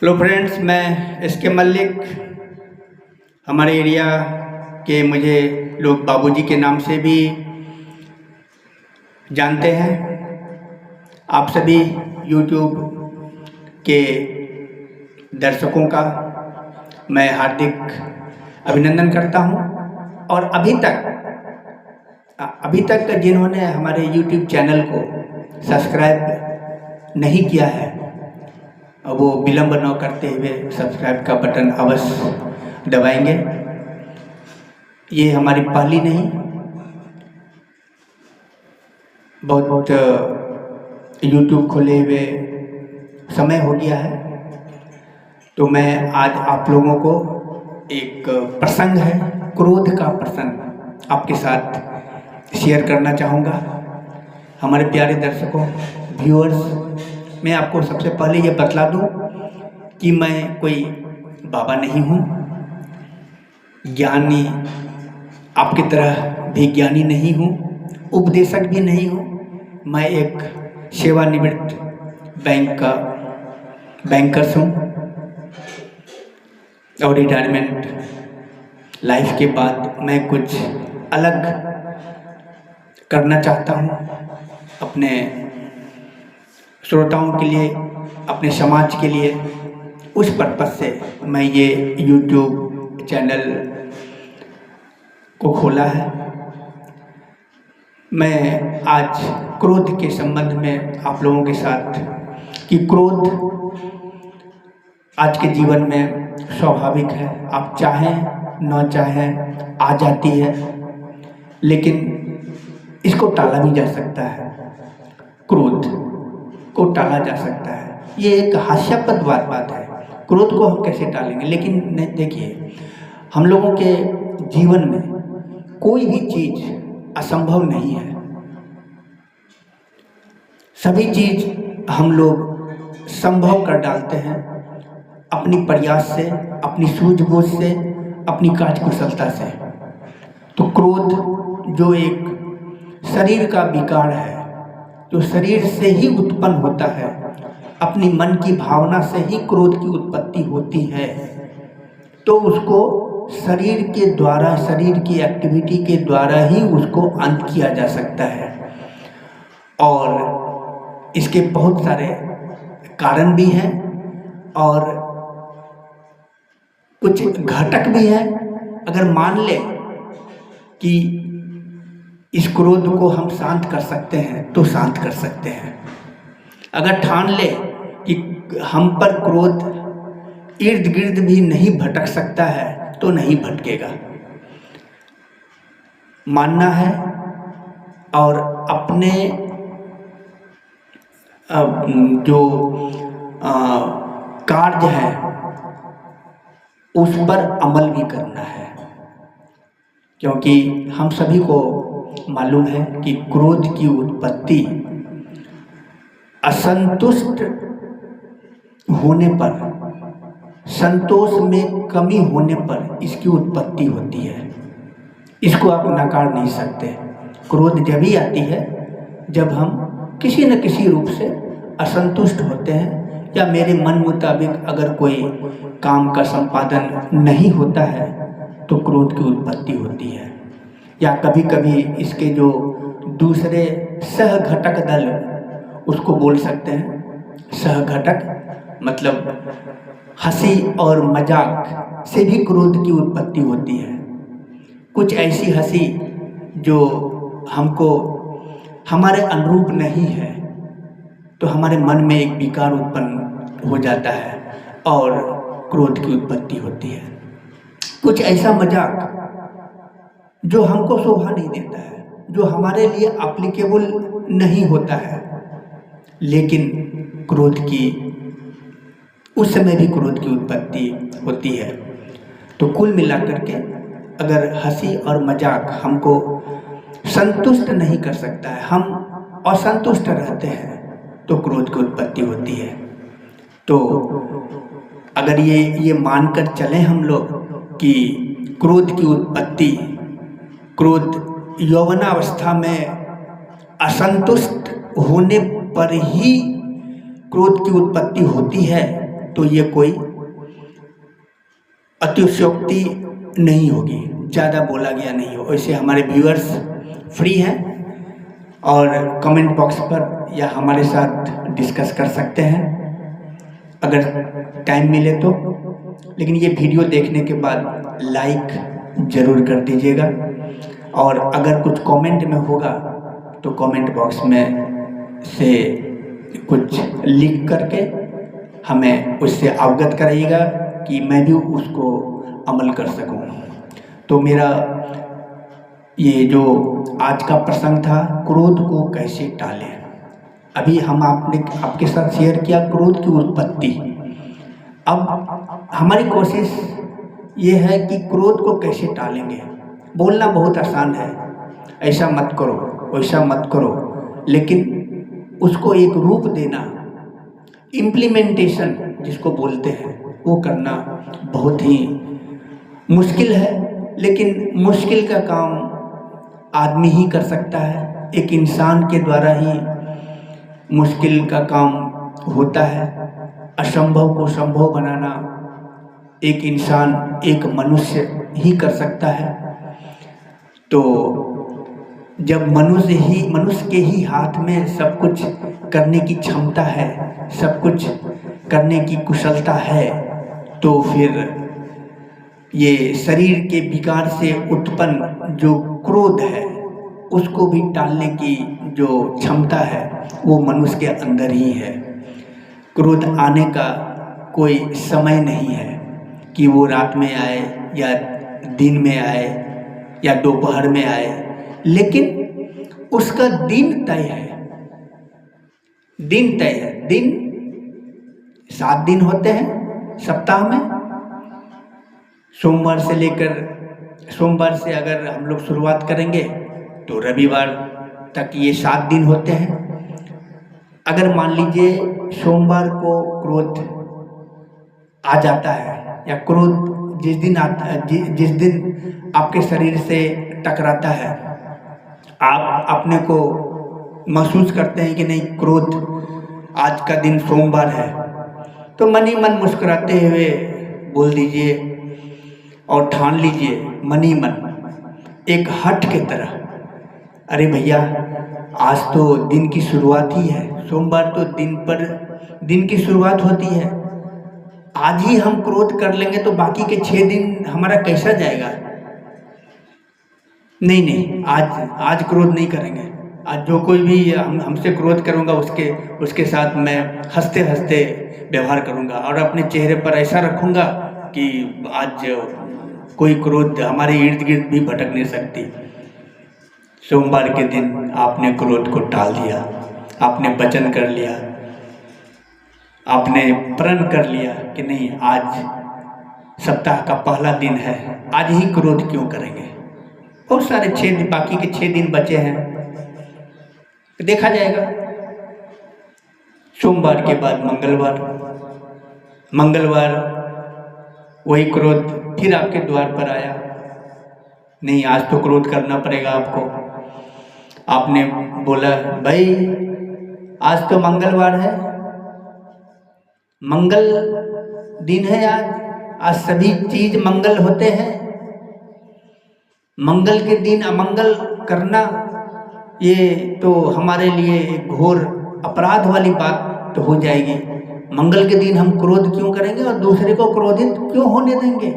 Hello friends, मैं SK Mallik. हमारे area के मुझे लोग बाबूजी के नाम से भी जानते हैं। आप सभी यूट्यूब के दर्शकों का मैं हार्दिक अभिनंदन करता हूं। और अभी तक जिन्होंने हमारे यूट्यूब चैनल को सब्सक्राइब नहीं किया है, वो विलंब न करते हुए सब्सक्राइब का बटन अवश्य दबाएंगे। ये हमारी पहली नहीं, बहुत यूट्यूब खोले हुए समय हो गया है। तो मैं आज आप लोगों को एक प्रसंग है, क्रोध का प्रसंग आपके साथ शेयर करना चाहूँगा। हमारे प्यारे दर्शकों, व्यूअर्स, मैं आपको सबसे पहले ये बतला दूं कि मैं कोई बाबा नहीं हूँ, ज्ञानी आपकी तरह भी ज्ञानी नहीं हूँ, उपदेशक भी नहीं हूँ। मैं एक सेवानिवृत्त बैंकर्स हूँ और रिटायरमेंट लाइफ के बाद मैं कुछ अलग करना चाहता हूँ अपने श्रोताओं के लिए, अपने समाज के लिए। उस पर्पस से मैं ये यूट्यूब चैनल को खोला है। मैं आज क्रोध के संबंध में आप लोगों के साथ कि क्रोध आज के जीवन में स्वाभाविक है, आप चाहें न चाहें आ जाती है, लेकिन इसको टाला भी जा सकता है। क्रोध को टाला जा सकता है। ये एक हास्यास्पद बात है, क्रोध को हम कैसे टालेंगे। लेकिन देखिए, हम लोगों के जीवन में कोई भी चीज असंभव नहीं है। सभी चीज हम लोग संभव कर डालते हैं अपनी प्रयास से, अपनी सूझबूझ से, अपनी कार्यकुशलता से। तो क्रोध जो एक शरीर का विकार है, जो शरीर से ही उत्पन्न होता है, अपनी मन की भावना से ही क्रोध की उत्पत्ति होती है। तो उसको शरीर के द्वारा, शरीर की एक्टिविटी के द्वारा ही उसको अंत किया जा सकता है। और इसके बहुत सारे कारण भी हैं और कुछ घटक भी हैं। अगर मान ले कि इस क्रोध को हम शांत कर सकते हैं तो शांत कर सकते हैं। अगर ठान ले कि हम पर क्रोध इर्द गिर्द भी नहीं भटक सकता है तो नहीं भटकेगा। मानना है और अपने जो कार्य है उस पर अमल भी करना है, क्योंकि हम सभी को मालूम है कि क्रोध की उत्पत्ति असंतुष्ट होने पर, संतोष में कमी होने पर इसकी उत्पत्ति होती है। इसको आप नकार नहीं सकते। क्रोध जब ही आती है जब हम किसी न किसी रूप से असंतुष्ट होते हैं, या मेरे मन मुताबिक अगर कोई काम का संपादन नहीं होता है तो क्रोध की उत्पत्ति होती है। या कभी कभी इसके जो दूसरे सह घटक दल, उसको बोल सकते हैं सह घटक, मतलब हंसी और मजाक से भी क्रोध की उत्पत्ति होती है। कुछ ऐसी हंसी जो हमको हमारे अनुरूप नहीं है तो हमारे मन में एक विकार उत्पन्न हो जाता है और क्रोध की उत्पत्ति होती है। कुछ ऐसा मजाक जो हमको शोभा नहीं देता है, जो हमारे लिए एप्लीकेबल नहीं होता है, लेकिन क्रोध की उस समय भी क्रोध की उत्पत्ति होती है। तो कुल मिलाकर के अगर हंसी और मजाक हमको संतुष्ट नहीं कर सकता है, हम असंतुष्ट रहते हैं, तो क्रोध की उत्पत्ति होती है। तो अगर ये मानकर चलें हम लोग कि क्रोध की उत्पत्ति, क्रोध यौवनावस्था में असंतुष्ट होने पर ही क्रोध की उत्पत्ति होती है, तो ये कोई अतिशयोक्ति नहीं होगी, ज़्यादा बोला गया नहीं हो। वैसे हमारे व्यूअर्स फ्री हैं और कमेंट बॉक्स पर या हमारे साथ डिस्कस कर सकते हैं अगर टाइम मिले तो। लेकिन ये वीडियो देखने के बाद लाइक ज़रूर कर दीजिएगा और अगर कुछ कमेंट में होगा तो कमेंट बॉक्स में से कुछ लिख करके हमें उससे अवगत कराइएगा कि मैं भी उसको अमल कर सकूं। तो मेरा ये जो आज का प्रसंग था, क्रोध को कैसे टालें, अभी हम आपके साथ शेयर किया क्रोध की उत्पत्ति। अब हमारी कोशिश ये है कि क्रोध को कैसे टालेंगे। बोलना बहुत आसान है, ऐसा मत करो वैसा मत करो, लेकिन उसको एक रूप देना, इम्प्लीमेंटेशन जिसको बोलते हैं, वो करना बहुत ही मुश्किल है। लेकिन मुश्किल का काम आदमी ही कर सकता है, एक इंसान के द्वारा ही मुश्किल का काम होता है। असंभव को संभव बनाना एक इंसान, एक मनुष्य ही कर सकता है। तो जब मनुष्य के ही हाथ में सब कुछ करने की क्षमता है, सब कुछ करने की कुशलता है, तो फिर ये शरीर के विकार से उत्पन्न जो क्रोध है उसको भी टालने की जो क्षमता है वो मनुष्य के अंदर ही है। क्रोध आने का कोई समय नहीं है कि वो रात में आए या दिन में आए या दोपहर में आए, लेकिन उसका दिन तय है। दिन तय है। दिन 7 दिन होते हैं सप्ताह में। सोमवार से अगर हम लोग शुरुआत करेंगे तो रविवार तक ये 7 दिन होते हैं। अगर मान लीजिए सोमवार को क्रोध आ जाता है या क्रोध जिस दिन आपके शरीर से टकराता है, आप अपने को महसूस करते हैं कि नहीं क्रोध आज का दिन सोमवार है, तो मन ही मन मुस्कुराते हुए बोल दीजिए और ठान लीजिए मन ही मन, एक हठ के तरह, अरे भैया आज तो दिन की शुरुआत ही है। सोमवार तो दिन की शुरुआत होती है। आज ही हम क्रोध कर लेंगे तो बाकी के 6 दिन हमारा कैसा जाएगा। नहीं, आज क्रोध नहीं करेंगे। आज जो कोई भी हमसे क्रोध करूँगा उसके साथ मैं हंसते हंसते व्यवहार करूँगा और अपने चेहरे पर ऐसा रखूँगा कि आज कोई क्रोध हमारे इर्द गिर्द भी भटक नहीं सकती। सोमवार के दिन आपने क्रोध को टाल दिया, आपने वचन कर लिया, आपने प्रण कर लिया कि नहीं आज सप्ताह का पहला दिन है, आज ही क्रोध क्यों करेंगे। बहुत सारे 6 दिन, बाकी के 6 दिन बचे हैं, देखा जाएगा। सोमवार के बाद मंगलवार वही क्रोध फिर आपके द्वार पर आया। नहीं आज तो क्रोध करना पड़ेगा आपको। आपने बोला भाई आज तो मंगलवार है, मंगल दिन है, आज सभी चीज मंगल होते हैं। मंगल के दिन अमंगल करना ये तो हमारे लिए एक घोर अपराध वाली बात तो हो जाएगी। मंगल के दिन हम क्रोध क्यों करेंगे और दूसरे को क्रोधित क्यों होने देंगे।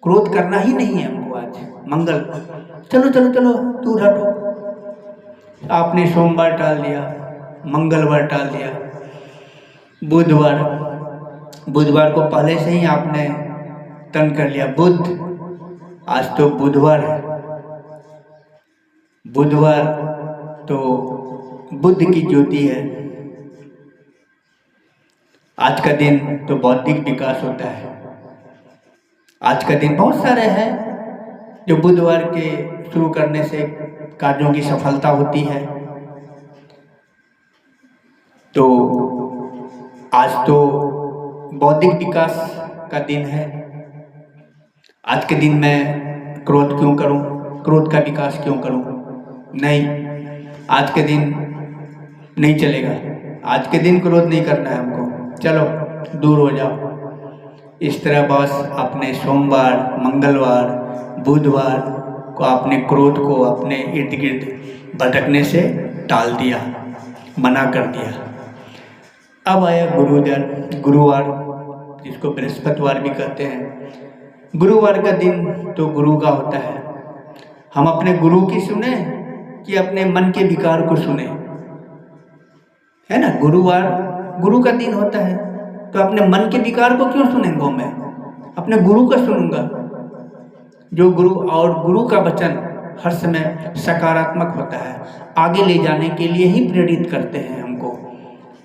क्रोध करना ही नहीं है हमको आज मंगल। चलो दूर हटो। आपने सोमवार टाल दिया, मंगलवार टाल दिया, बुधवार को पहले से ही आपने तन कर लिया। आज तो बुधवार है, बुधवार तो बुद्ध की ज्योति है। आज का दिन तो बौद्धिक विकास होता है। आज का दिन बहुत सारे हैं जो बुधवार के शुरू करने से कार्यों की सफलता होती है। तो आज तो बौद्धिक विकास का दिन है। आज के दिन मैं क्रोध क्यों करूं, क्रोध का विकास क्यों करूं। नहीं, आज के दिन नहीं चलेगा। आज के दिन क्रोध नहीं करना है हमको। चलो दूर हो जाओ। इस तरह बॉस आपने सोमवार, मंगलवार, बुधवार को आपने क्रोध को अपने इर्द गिर्द भटकने से टाल दिया, मना कर दिया। अब आया गुरुवार, जिसको बृहस्पतिवार भी कहते हैं। गुरुवार का दिन तो गुरु का होता है। हम अपने गुरु की सुने कि अपने मन के विकार को सुने, है ना। गुरुवार गुरु का दिन होता है, तो अपने मन के विकार को क्यों सुनेंगे? मैं अपने गुरु का सुनूंगा। जो गुरु और गुरु का वचन हर समय सकारात्मक होता है, आगे ले जाने के लिए ही प्रेरित करते हैं हमको।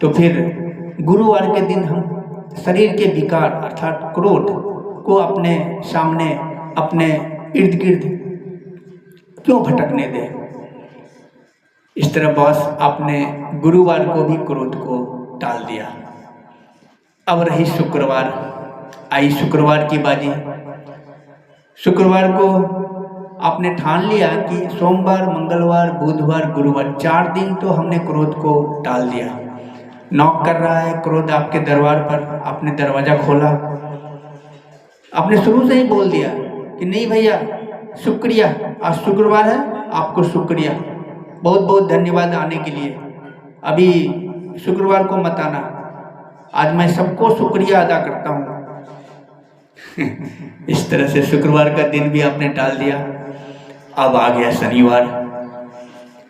तो फिर गुरुवार के दिन हम शरीर के विकार अर्थात क्रोध को अपने सामने, अपने इर्द गिर्द क्यों भटकने दें? इस तरह बॉस आपने गुरुवार को भी क्रोध को टाल दिया। अब रही शुक्रवार, आई शुक्रवार की बाजी। शुक्रवार को आपने ठान लिया कि सोमवार, मंगलवार, बुधवार, गुरुवार 4 दिन तो हमने क्रोध को टाल दिया। नॉक कर रहा है क्रोध आपके दरबार पर, आपने दरवाजा खोला, आपने शुरू से ही बोल दिया कि नहीं भैया शुक्रिया, आज शुक्रवार है, आपको शुक्रिया, बहुत बहुत धन्यवाद आने के लिए। अभी शुक्रवार को मत आना, आज मैं सबको शुक्रिया अदा करता हूँ। इस तरह से शुक्रवार का दिन भी आपने टाल दिया। अब आ गया शनिवार,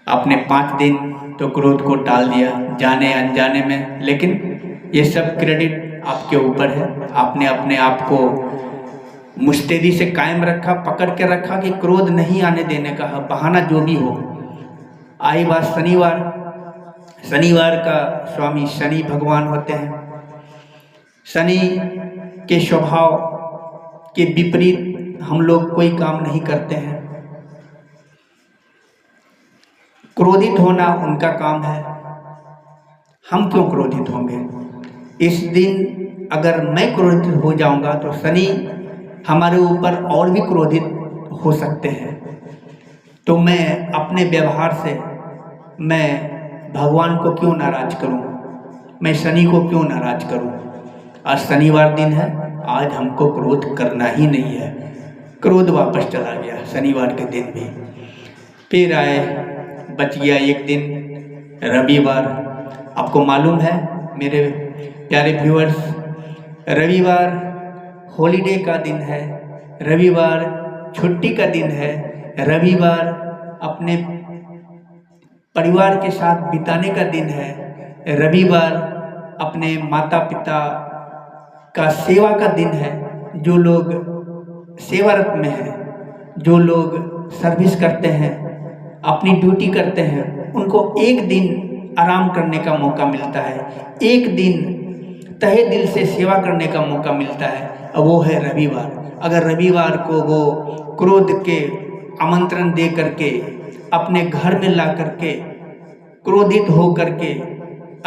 आपने 5 दिन तो क्रोध को टाल दिया जाने अनजाने में, लेकिन ये सब क्रेडिट आपके ऊपर है। आपने अपने आप को मुस्तैदी से कायम रखा, पकड़ के रखा कि क्रोध नहीं आने देने का, बहाना जो भी हो। आई बात शनिवार। शनिवार का स्वामी शनि भगवान होते हैं। शनि के स्वभाव के विपरीत हम लोग कोई काम नहीं करते हैं। क्रोधित होना उनका काम है, हम क्यों क्रोधित होंगे? इस दिन अगर मैं क्रोधित हो जाऊंगा तो शनि हमारे ऊपर और भी क्रोधित हो सकते हैं। तो मैं अपने व्यवहार से मैं भगवान को क्यों नाराज करूं? मैं शनि को क्यों नाराज करूं? आज शनिवार दिन है, आज हमको क्रोध करना ही नहीं है। क्रोध वापस चला गया शनिवार के दिन भी। फिर आए, बच गया एक दिन, रविवार। आपको मालूम है मेरे प्यारे व्यूअर्स, रविवार हॉलीडे का दिन है, रविवार छुट्टी का दिन है, रविवार अपने परिवार के साथ बिताने का दिन है, रविवार अपने माता पिता का सेवा का दिन है। जो लोग सेवारत में हैं, जो लोग सर्विस करते हैं, अपनी ड्यूटी करते हैं, उनको एक दिन आराम करने का मौका मिलता है, एक दिन तहे दिल से सेवा करने का मौका मिलता है, वो है रविवार। अगर रविवार को वो क्रोध के आमंत्रण दे करके अपने घर में ला करके क्रोधित हो करके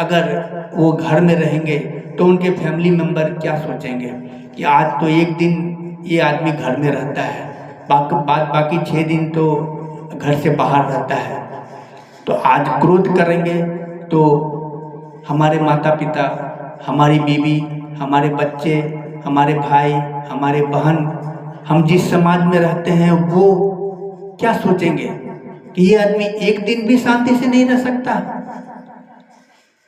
अगर वो घर में रहेंगे तो उनके फैमिली मेंबर क्या सोचेंगे कि आज तो एक दिन ये आदमी घर में रहता है, बाकी 6 दिन तो घर से बाहर रहता है। तो आज क्रोध करेंगे तो हमारे माता पिता, हमारी बीवी, हमारे बच्चे, हमारे भाई, हमारे बहन, हम जिस समाज में रहते हैं वो क्या सोचेंगे कि ये आदमी एक दिन भी शांति से नहीं रह सकता।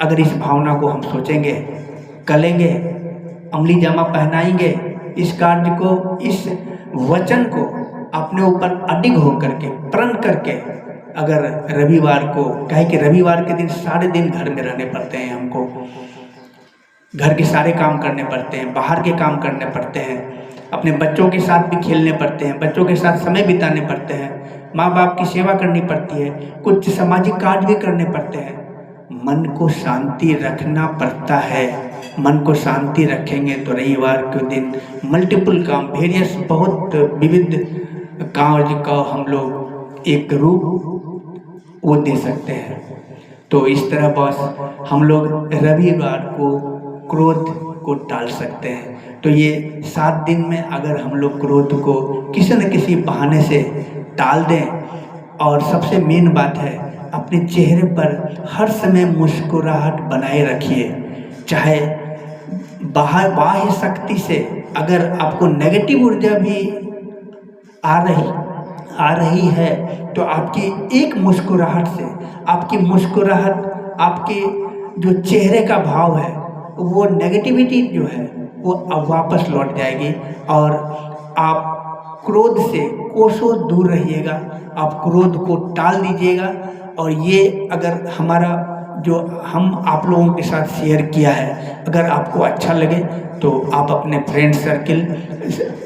अगर इस भावना को हम सोचेंगे, करेंगे, अमली जामा पहनाएंगे, इस कार्य को, इस वचन को अपने ऊपर अडिग होकर के, प्रण करके, अगर रविवार को, कहे कि रविवार के दिन सारे दिन घर में रहने पड़ते हैं, हमको घर के सारे काम करने पड़ते हैं, बाहर के काम करने पड़ते हैं, अपने बच्चों के साथ भी खेलने पड़ते हैं, बच्चों के साथ समय बिताने पड़ते हैं, माँ बाप की सेवा करनी पड़ती है, कुछ सामाजिक कार्य भी करने पड़ते हैं। मन को शांति रखना पड़ता है। मन को शांति रखेंगे तो रविवार के दिन मल्टीपल काम, वेरियस, बहुत विविध कार्य का हम लोग एक रूप वो दे सकते हैं। तो इस तरह बस हम लोग रविवार को क्रोध को टाल सकते हैं। तो ये 7 दिन में अगर हम लोग क्रोध को किसी न किसी बहाने से टाल दें, और सबसे मेन बात है अपने चेहरे पर हर समय मुस्कुराहट बनाए रखिए। चाहे बाह्य शक्ति से अगर आपको नेगेटिव ऊर्जा भी आ रही है तो आपकी एक मुस्कुराहट से, आपकी मुस्कुराहट, आपके जो चेहरे का भाव है, वो नेगेटिविटी जो है वो अब वापस लौट जाएगी और आप क्रोध से कोसों दूर रहिएगा। आप क्रोध को टाल दीजिएगा। और ये अगर हमारा जो हम आप लोगों के साथ शेयर किया है, अगर आपको अच्छा लगे तो आप अपने फ्रेंड सर्किल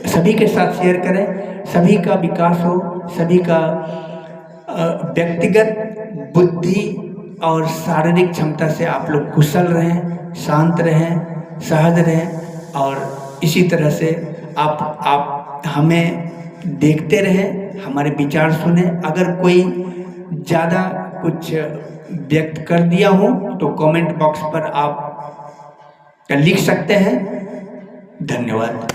सभी के साथ शेयर करें। सभी का विकास हो, सभी का व्यक्तिगत बुद्धि और शारीरिक क्षमता से आप लोग कुशल रहें, शांत रहें, सहज रहें और इसी तरह से आप हमें देखते रहें, हमारे विचार सुने। अगर कोई ज़्यादा कुछ व्यक्त कर दिया हो तो कमेंट बॉक्स पर आप लिख सकते हैं। धन्यवाद।